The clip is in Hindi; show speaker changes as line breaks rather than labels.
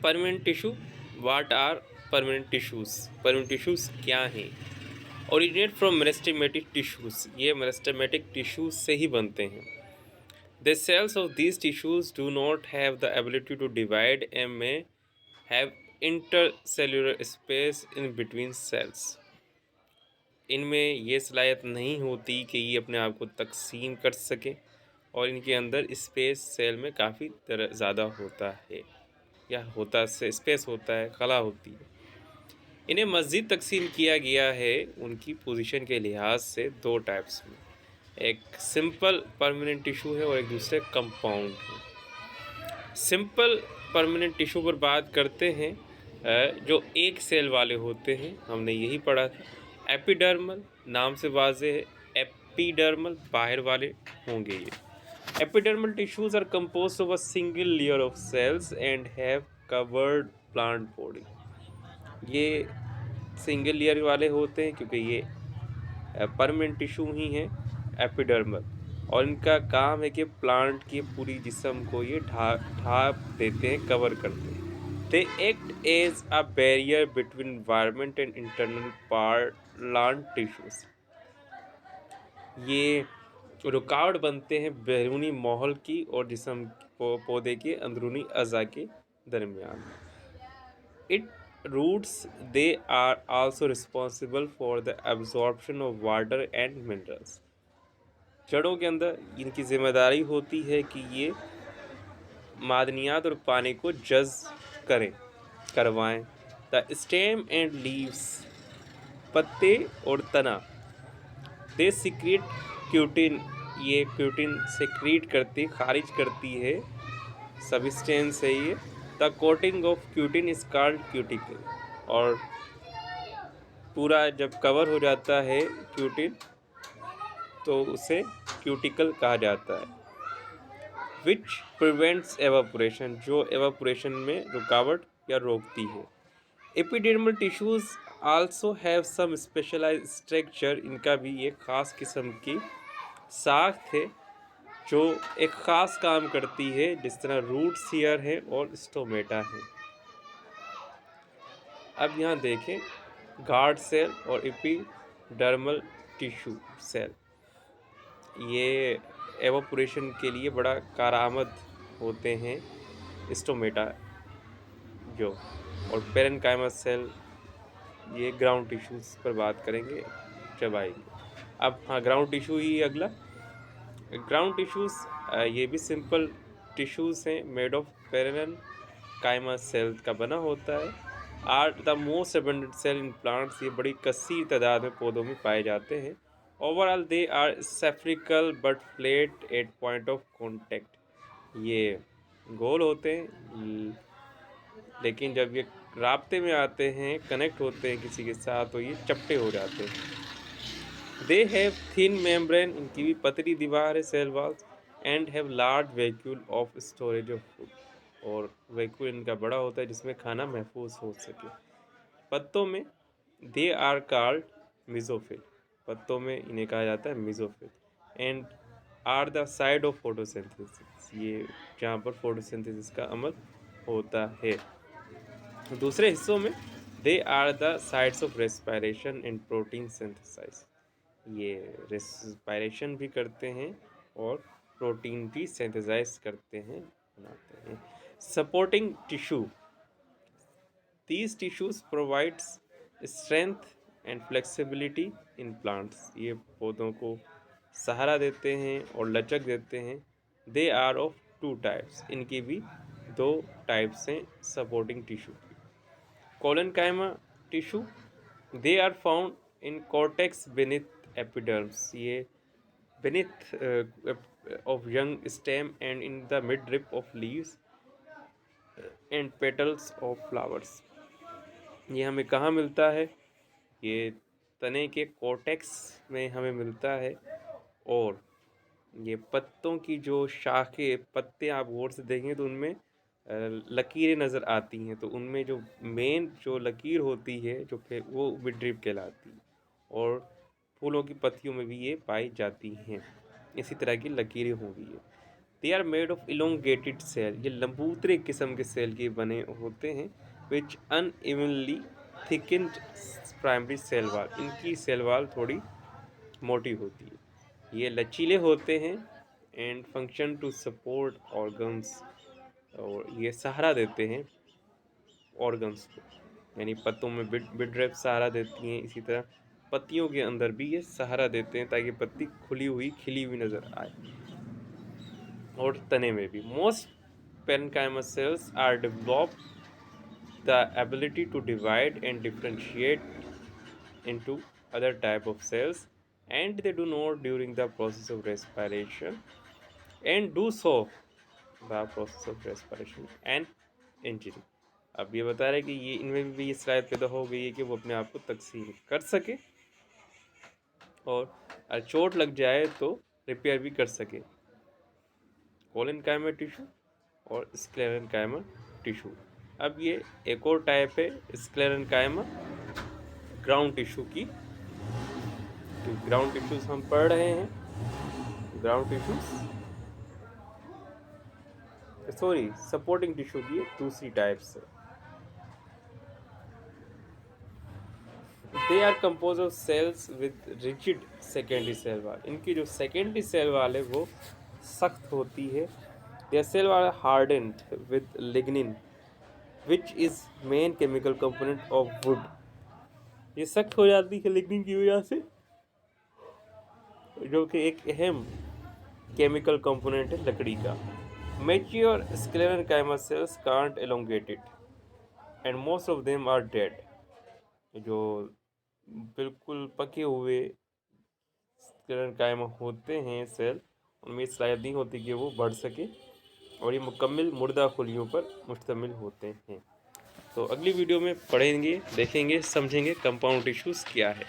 Permanent tissue, what are permanent tissues? Permanent tissues क्या हैं? ओरिजिनेट फ्रॉम मेरिस्टेमेटिक टिश्यूज़, ये मेरिस्टेमेटिक टिश्यूज़ से ही बनते हैं। The cells of these tissues do not have the ability to divide and may have intercellular space in between cells. इनमें ये सलाहियत नहीं होती कि ये अपने आप को तकसीम कर सकें और इनके अंदर स्पेस सेल में काफ़ी ज़्यादा होता है या होता से स्पेस होता है, खला होती है। इन्हें मज़ीद तकसीम किया गया है उनकी पोजीशन के लिहाज से दो टाइप्स में। एक सिंपल परमानेंट टिश्यू है और एक दूसरे कंपाउंड है। सिंपल परमानेंट टिश्यू पर बात करते हैं जो एक सेल वाले होते हैं, हमने यही पढ़ा था। एपिडर्मल नाम से वाज़ेह है, एपिडर्मल बाहर वाले होंगे ये। Epidermal tissues are composed of a single layer of cells and have covered plant body. ये सिंगल लेयर वाले होते हैं क्योंकि ये परमानेंट टिश्यू ही हैं एपिडर्मल, और इनका काम है कि प्लांट के पूरी जिस्म को ये ढाँप देते हैं, कवर करते हैं। They act as a barrier between environment and internal plant tissues. ये रुकावट बनते हैं बैरूनी माहौल की और जिस्म पौधे के अंदरूनी अज़ा के दरमियान। It roots, they are also responsible for the absorption of water and minerals. जड़ों के अंदर इनकी जिम्मेदारी होती है कि ये मादनियात और पानी को जज़्ब करवाएं। द स्टेम एंड लीव्स, पत्ते और तना, दे सीक्रेट क्यूटिन, ये क्यूटिन सीक्रेट करती खारिज करती है सबस्टेंस है ये। The coating of cutin is called cuticle, और पूरा जब कवर हो जाता है क्यूटिन तो उसे क्यूटिकल कहा जाता है। विच प्रिवेंट्स एवापोरेशन, जो एवापोरेशन में रुकावट या रोकती है। Epidermal tissues also have some specialised structure, इनका भी एक ख़ास किस्म की साख्त है जो एक ख़ास काम करती है, जिस तरह रूट सीयर है और स्टोमेटा है। अब यहाँ देखें गार्ड सेल और एपिडर्मल टिश्यू सेल, ये एवापोरेशन के लिए बड़ा कारआमद होते हैं स्टोमेटा जो, और पेरेन्काइमा सेल, ये ग्राउंड टिश्यूज़ पर बात करेंगे जब आएंगे। अब हाँ, ग्राउंड टिश्यू ही अगला। ग्राउंड टिश्यूज़ ये भी सिंपल टिश्यूज़ हैं, मेड ऑफ पेरेन्काइमा सेल का बना होता है। Are the most abundant cell in plants, ये बड़ी कसीर तादाद में पौधों में पाए जाते हैं। Overall they are spherical but flat at point of contact, ये गोल होते हैं लेकिन जब ये राब्ते में आते हैं, कनेक्ट होते हैं किसी के साथ, तो ये चपटे हो जाते हैं। दे हैव थिन मेम्ब्रेन, इनकी भी पतली दीवार है cell walls, and have large vacuole of storage of food, और वैक्यूल इनका बड़ा होता है जिसमें खाना महफूज हो सके। पत्तों में दे आर कॉल्ड मिजोफिल, पत्तों में इन्हें कहा जाता है mesophyll, and are the site of photosynthesis, ये जहाँ पर फोटोसिंथेसिस का अमल होता है। दूसरे हिस्सों में they are the sites of respiration and protein synthesize, ये रेस्पिरेशन भी करते हैं और प्रोटीन भी सिंथेसाइज करते हैं, बनाते हैं। Supporting tissue, these tissues provides strength and flexibility in plants, ये पौधों को सहारा देते हैं और लचक देते हैं। They are of two types, इनकी भी दो टाइप्स हैं सपोर्टिंग टिश्यू की। Collenchyma tissue, they are found in cortex beneath epidermis, ये beneath of young stem and in the midrib of leaves and petals of flowers, ये हमें कहाँ मिलता है? ये तने के कॉर्टेक्स में हमें मिलता है, और ये पत्तों की जो शाखें, पत्ते आप गौर से देखें तो उनमें लकीरें नज़र आती हैं, तो उनमें जो मेन जो लकीर होती है जो फिर वो मिडरिप कहलाती है, और फूलों की पत्तियों में भी ये पाई जाती हैं, इसी तरह की लकीरें होंगी। They are made of elongated cell, ये लंबूतरे किस्म के सेल के बने होते हैं, which unevenly thickened primary cell wall, इनकी सेल वाल थोड़ी मोटी होती है। ये लचीले होते हैं and function to support organs, और ये सहारा देते हैं ऑर्गन्स को, यानी पत्तों में मिडरेप सहारा देती हैं, इसी तरह पत्तियों के अंदर भी ये सहारा देते हैं ताकि पत्ती खुली हुई खिली हुई नज़र आए, और तने में भी। Most parenchymous cells are develop the ability to divide and differentiate into other type of cells, and they do not during the process of respiration, and do so the process of respiration and injury। अब ये बता रहे कि ये इनमें भी ये सलाहियत पैदा हो गई है कि वो अपने आप को तकसीम कर सके और चोट लग जाए तो रिपेयर भी कर सके। कोलेनकाइमल टिश्यू और स्क्लेरेनकाइमल टिश्यू। अब ये एक और टाइप है स्क्लेरेनकाइमल ग्राउंड टिश्यू की। ग्राउंड टिश्यूज हम पढ़ रहे हैं, ground tissues sorry supporting tissue की दूसरी टाइप से। They are compose of cells with rigid secondary cell wall, इनकी जो सेकेंडरी सेल वाल है वो सख्त होती है। Their cell wall hardened with lignin which is main chemical component of wood, ये सख्त हो जाती है लिग्निन की वजह से, जो कि एक अहम केमिकल कंपोनेंट है लकड़ी का। Mature sclerenchymal cells can't elongated and most of them are dead, जो बिल्कुल पके हुए स्क्लेरेनकाइमा होते हैं सेल, उनमें सलाहियत नहीं होती कि वो बढ़ सके, और ये मुकम्मल मुर्दा खुलियों पर मुश्तमिल होते हैं। तो अगली वीडियो में पढ़ेंगे, देखेंगे, समझेंगे कंपाउंड टिश्यूज़ क्या है।